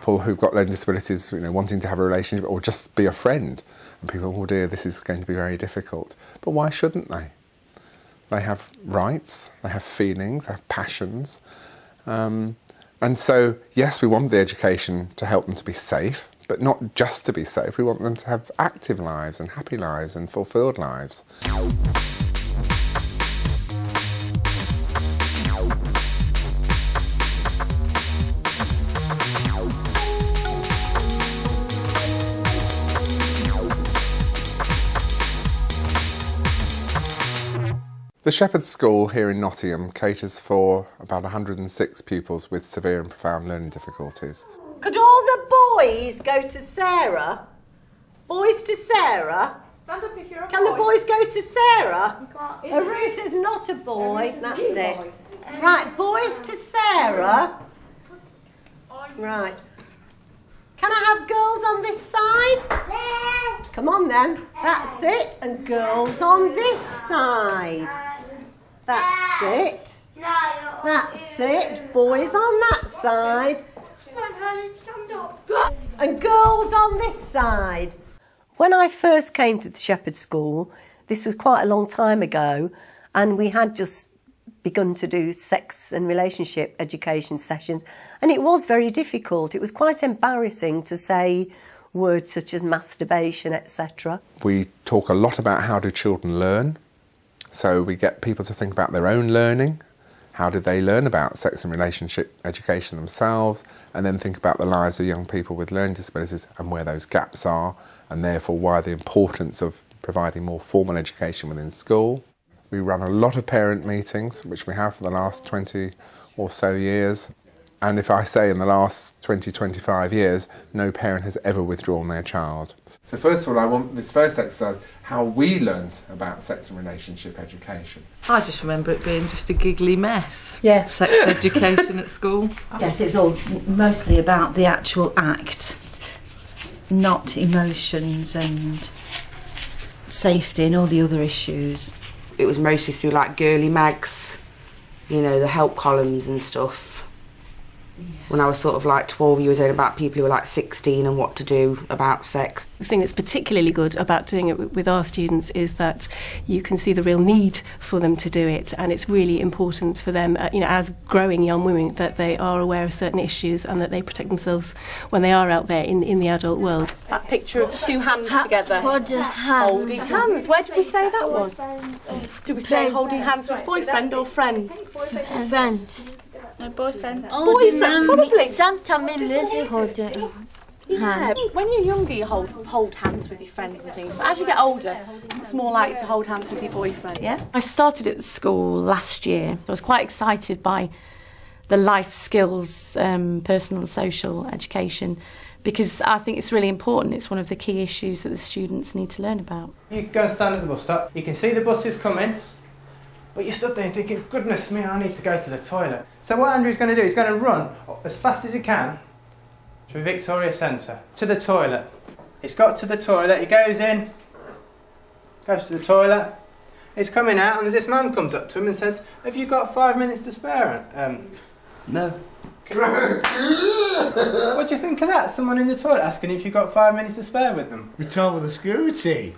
couple who've got learning disabilities, wanting to have a relationship or just be a friend. And people, oh dear, this is going to be very difficult. But why shouldn't they? They have rights, they have feelings, they have passions. And so, yes, we want the education to help them to be safe, but not just to be safe. We want them to have active lives and happy lives and fulfilled lives. The Shepherd's School here in Nottingham caters for about 106 pupils with severe and profound learning difficulties. Could all the boys go to Sarah? Boys to Sarah? Stand up if you're a boy. Can the boys go to Sarah? Arus is not a boy, that's it. Right, boys to Sarah. Right. Can I have girls on this side? Come on then, that's it. And girls on this side. That's it. That's it. Boys on that side. And girls on this side. When I first came to the Shepherd's School, this was quite a long time ago, and we had just begun to do sex and relationship education sessions, and it was very difficult. It was quite embarrassing to say words such as masturbation, etc. We talk a lot about how do children learn. So we get people to think about their own learning. How do they learn about sex and relationship education themselves, and then think about the lives of young people with learning disabilities and where those gaps are, and therefore why the importance of providing more formal education within school. We run a lot of parent meetings, which we have for the last 20 or so years. And if I say in the last 20, 25 years, no parent has ever withdrawn their child. So first of all, I want this first exercise, how we learnt about sex and relationship education. I just remember it being just a giggly mess. Yeah. Sex education at school. Yes, it was all mostly about the actual act, not emotions and safety and all the other issues. It was mostly through like girly mags, the help columns and stuff. When I was sort of like 12 years old, about people who were like 16 and what to do about sex. The thing that's particularly good about doing it with our students is that you can see the real need for them to do it, and it's really important for them, as growing young women, that they are aware of certain issues and that they protect themselves when they are out there in the adult world. That picture of two hands together. Holding Holding hands. Where did we say that was? Did we say holding hands with boyfriend or friend? Friends. No boyfriend. Boyfriend, probably. Sometimes Lizzie hold it. Yeah, when you're younger you hold hands with your friends and things, but as you get older it's more likely to hold hands with your boyfriend. Yeah. I started at the school last year. I was quite excited by the life skills, personal and social education, because I think it's really important. It's one of the key issues that the students need to learn about. You go and stand at the bus stop, you can see the buses coming, but you're stood there thinking, goodness me, I need to go to the toilet. So what Andrew's going to do, he's going to run as fast as he can through Victoria Centre to the toilet. He's got to the toilet, he goes in, goes to the toilet, he's coming out, and there's this man comes up to him and says, have you got 5 minutes to spare? No. What do you think of that? Someone in the toilet asking if you've got 5 minutes to spare with them? We told with the security.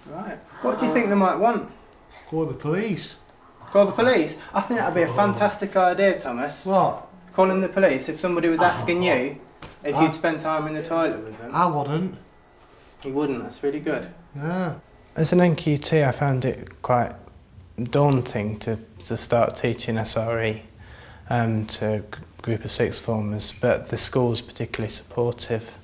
Right. What do you think they might want? Call the police. Call the police? I think that would be a fantastic idea, Thomas. What? Calling the police if somebody was asking you if you'd spend time in the toilet with them. I wouldn't. You wouldn't? That's really good. Yeah. As an NQT, I found it quite daunting to start teaching SRE to a group of sixth formers, but the school's particularly supportive,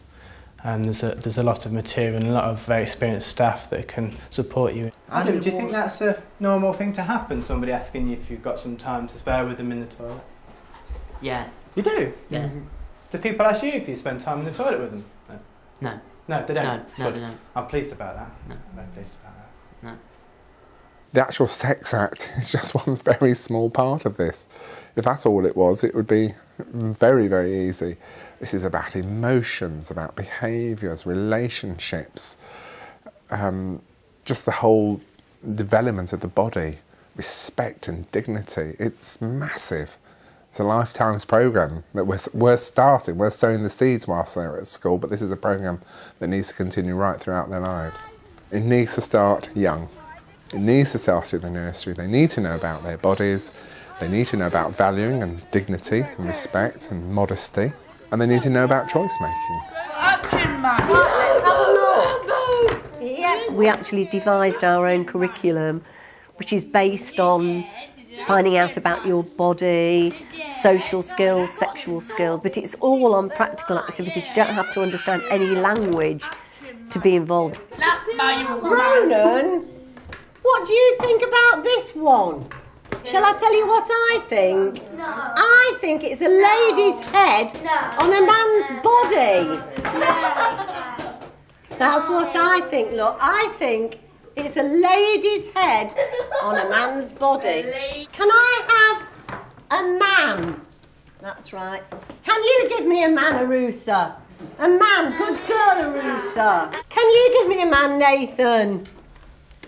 and there's a lot of material and a lot of very experienced staff that can support you. Adam, do you think that's a normal thing to happen, somebody asking you if you've got some time to spare with them in the toilet? Yeah. You do? Yeah. Do people ask you if you spend time in the toilet with them? No. No. No, they don't? No, they don't. I'm pleased about that. No. I'm very pleased about that. No. The actual sex act is just one very small part of this. If that's all it was, it would be very, very easy. This is about emotions, about behaviours, relationships, just the whole development of the body, respect and dignity. It's massive. It's a lifetimes programme that we're starting. We're sowing the seeds whilst they're at school, but this is a programme that needs to continue right throughout their lives. It needs to start young. It needs to start in the nursery. They need to know about their bodies. They need to know about valuing and dignity and respect and modesty. And they need to know about choice making. Action man. Let's have a look. Yeah. We actually devised our own curriculum, which is based on finding out about your body, social skills, sexual skills, but it's all on practical activities. You don't have to understand any language to be involved. Ronan, what do you think about this one? Shall I tell you what I think? No. I think it's a lady's head on a man's body. That's what I think, look. I think it's a lady's head on a man's body. Can I have a man? That's right. Can you give me a man, Arusa? A man, good girl, Arusa. Can you give me a man, Nathan?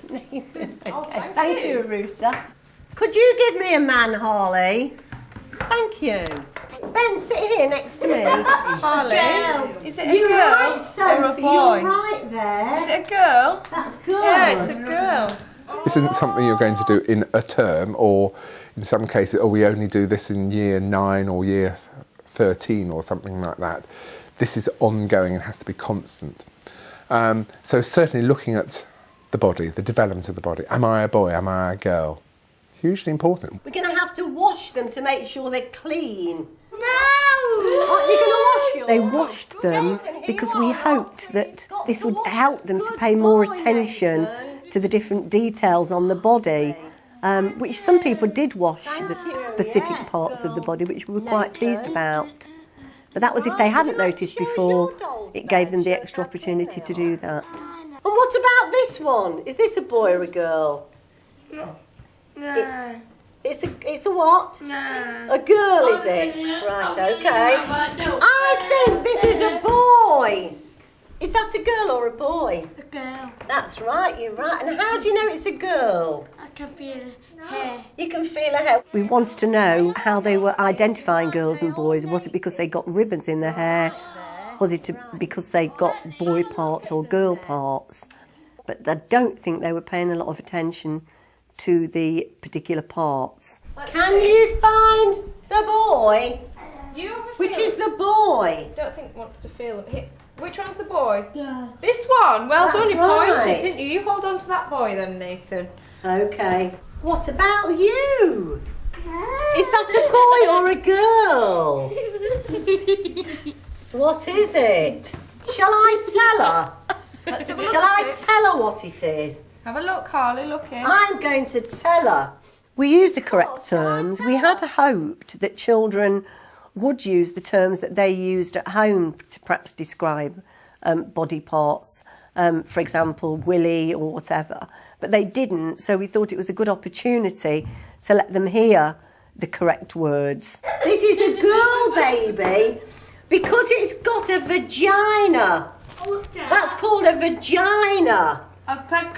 Nathan, okay. Thank you, Arusa. Could you give me a man, Harley? Thank you. Ben, sit here next to me. Harley, is it a You're girl right, or a Sophie, boy? You're right there. Is it a girl? That's good. Yeah, it's a girl. This isn't something you're going to do in a term, or in some cases, we only do this in year 9 or year 13 or something like that. This is ongoing and has to be constant. So certainly looking at the body, the development of the body. Am I a boy? Am I a girl? Hugely important. We're going to have to wash them to make sure they're clean. No! Aren't you going to wash yours? They washed them because we hoped that this would help them to pay more attention to the different details on the body, which some people did wash the specific parts of the body, which we were quite pleased about. But that was if they hadn't noticed before, it gave them the extra opportunity to do that. And what about this one? Is this a boy or a girl? No. It's a what? No. A girl, is it? Right, okay. I think this is a boy. Is that a girl or a boy? A girl. That's right, you're right. And how do you know it's a girl? I can feel her hair. You can feel her hair. We wanted to know how they were identifying girls and boys. Was it because they got ribbons in their hair? Was it because they got boy parts or girl parts? But I don't think they were paying a lot of attention to the particular parts. Can you find the boy? Which is the boy? Don't think wants to feel it. Which one's the boy? Yeah. This one. Well That's done, you right. pointed, didn't you? You hold on to that boy then, Nathan. Okay. What about you? Is that a boy or a girl? What is it? Shall I tell her? Let's have a look Shall at I it. tell her what it is? Have a look, Harley, look in. I'm going to tell her. We used the correct terms. We had hoped that children would use the terms that they used at home to perhaps describe body parts, for example, willy or whatever. But they didn't, so we thought it was a good opportunity to let them hear the correct words. This is a girl baby because it's got a vagina. That's called a vagina.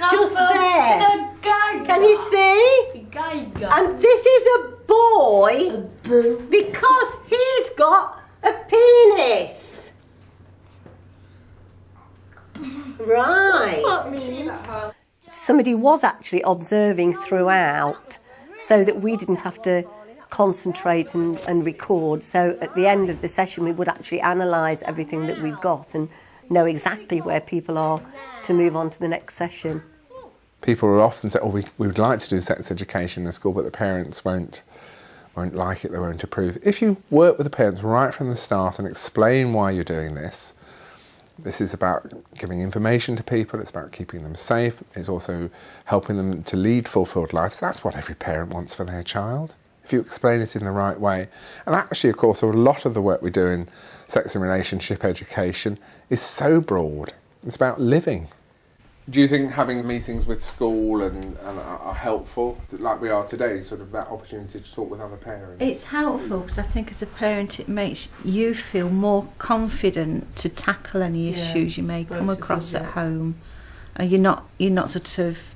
Just there. Can you see? And this is a boy because he's got a penis. Right. Somebody was actually observing throughout so that we didn't have to concentrate and record. So at the end of the session we would actually analyse everything that we've got and know exactly where people are to move on to the next session. People will often say, oh, we would like to do sex education in school, but the parents won't like it, they won't approve. If you work with the parents right from the start and explain why you're doing this, this is about giving information to people, it's about keeping them safe, it's also helping them to lead fulfilled lives. That's what every parent wants for their child, if you explain it in the right way. And actually, of course, a lot of the work we do in sex and relationship education is so broad. It's about living. Do you think having meetings with school and are helpful, like we are today, sort of that opportunity to talk with other parents? It's helpful because I think as a parent it makes you feel more confident to tackle any issues you may come across at home. And you're not sort of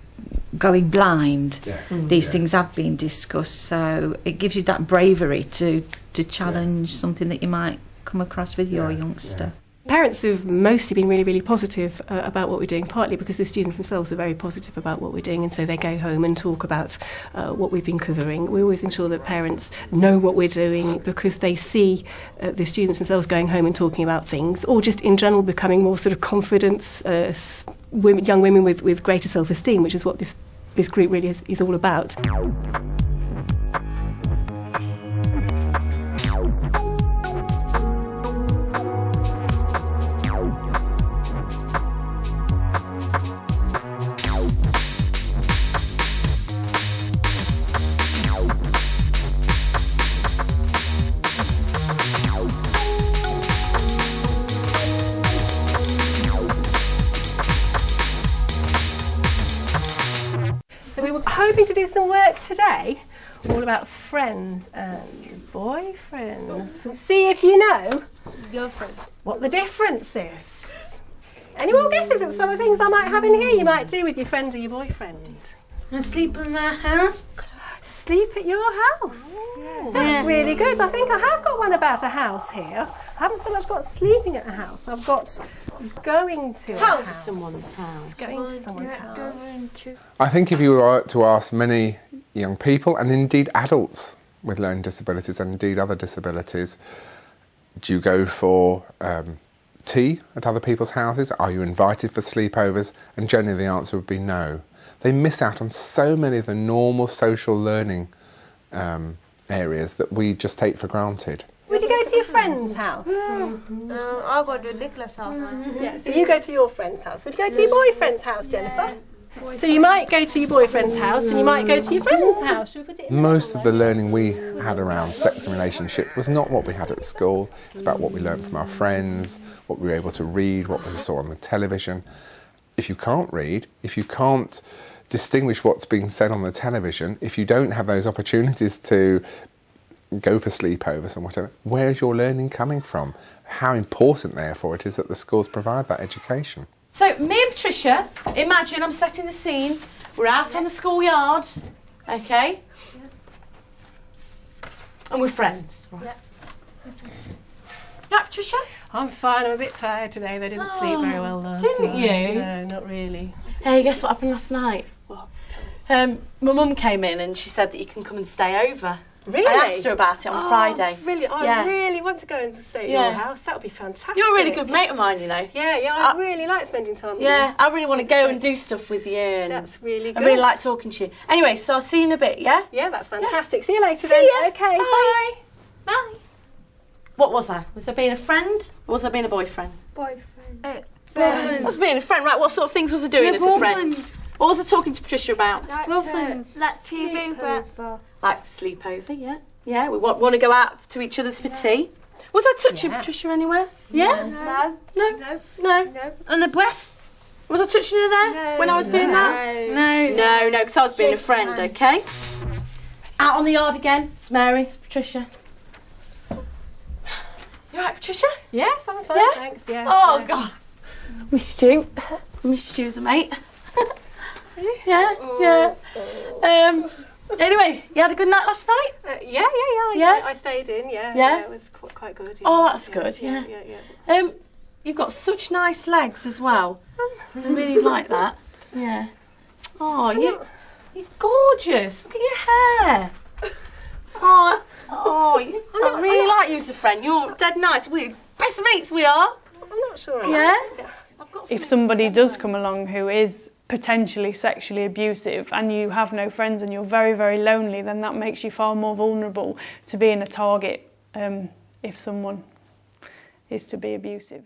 going blind. Yes. These things have been discussed, so it gives you that bravery to challenge something that you might come across with your youngster. Parents have mostly been really, really positive about what we're doing, partly because the students themselves are very positive about what we're doing, and so they go home and talk about what we've been covering. We always ensure that parents know what we're doing because they see the students themselves going home and talking about things, or just in general becoming more sort of confident young women with greater self-esteem, which is what this group really is all about. So we were hoping to do some work today, all about friends and boyfriends. See if you know what the difference is. Any more guesses at some of the things I might have in here you might do with your friend or your boyfriend? And sleep in my house. Sleep at your house? That's really good. I think I have got one about a house here. I haven't so much got sleeping at a house. I've got going to a house. Someone's house. Going to someone's house. I think if you were to ask many young people, and indeed adults with learning disabilities and indeed other disabilities, do you go for tea at other people's houses? Are you invited for sleepovers? And generally the answer would be no. They miss out on so many of the normal social learning areas that we just take for granted. Would you go to your friend's house? No, I'll go to Nicholas' house. Yeah, so you go to your friend's house. Would you go to your boyfriend's house, Jennifer? So you might go to your boyfriend's house and you might go to your friend's house. Should we put it in Most of the learning we had around sex and relationship was not what we had at school. It's about what we learned from our friends, what we were able to read, what we saw on the television. If you can't read, if you can't distinguish what's being said on the television, if you don't have those opportunities to go for sleepovers and whatever, where's your learning coming from? How important, therefore, it is that the schools provide that education. So, me and Patricia, imagine I'm setting the scene. We're out on the schoolyard, okay? And we're friends, right? Yeah, Patricia? I'm fine, I'm a bit tired today. They didn't sleep very well last didn't night. you? No, not really. Hey, guess what happened last night? What? My mum came in and she said that you can come and stay over. Really? I asked her about it on Friday. Really? I really want to go and stay at your house. That would be fantastic. You're a really good mate of mine, you know. Yeah, I really like spending time with you. Yeah, I really want to go and do stuff with you. And that's really good. I really like talking to you. Anyway, so I'll see you in a bit, yeah? Yeah, that's fantastic. See you later See then. ya. Okay, Bye. Bye. What was I? Was I being a friend or was I being a boyfriend? Boyfriend. I was being a friend, right? What sort of things was I doing as a friend? What was I talking to Patricia about? Girlfriends. Like TV. Like sleepover, yeah. Yeah, we want to go out to each other's for tea. Was I touching Patricia anywhere? Yeah. No. On the breast. Was I touching her there when I was doing that? No, because I was being a friend, okay? Out on the yard again. It's Mary, it's Patricia. You alright, Patricia? Yes, I'm fine, Yeah? thanks. Yeah. Oh, yeah. God. Missed you. Missed you as a mate. Yeah. Anyway, you had a good night last night? Yeah. I stayed in. Yeah. It was quite good. Yeah. Oh, that's good. Yeah. You've got such nice legs as well. I really like that. Yeah. Oh, you're gorgeous. Look at your hair. I really like you as a friend. You're dead nice. We're best mates. We are. I'm not sure. Yeah. If somebody does come along who is potentially sexually abusive and you have no friends and you're very, very lonely, then that makes you far more vulnerable to being a target if someone is to be abusive.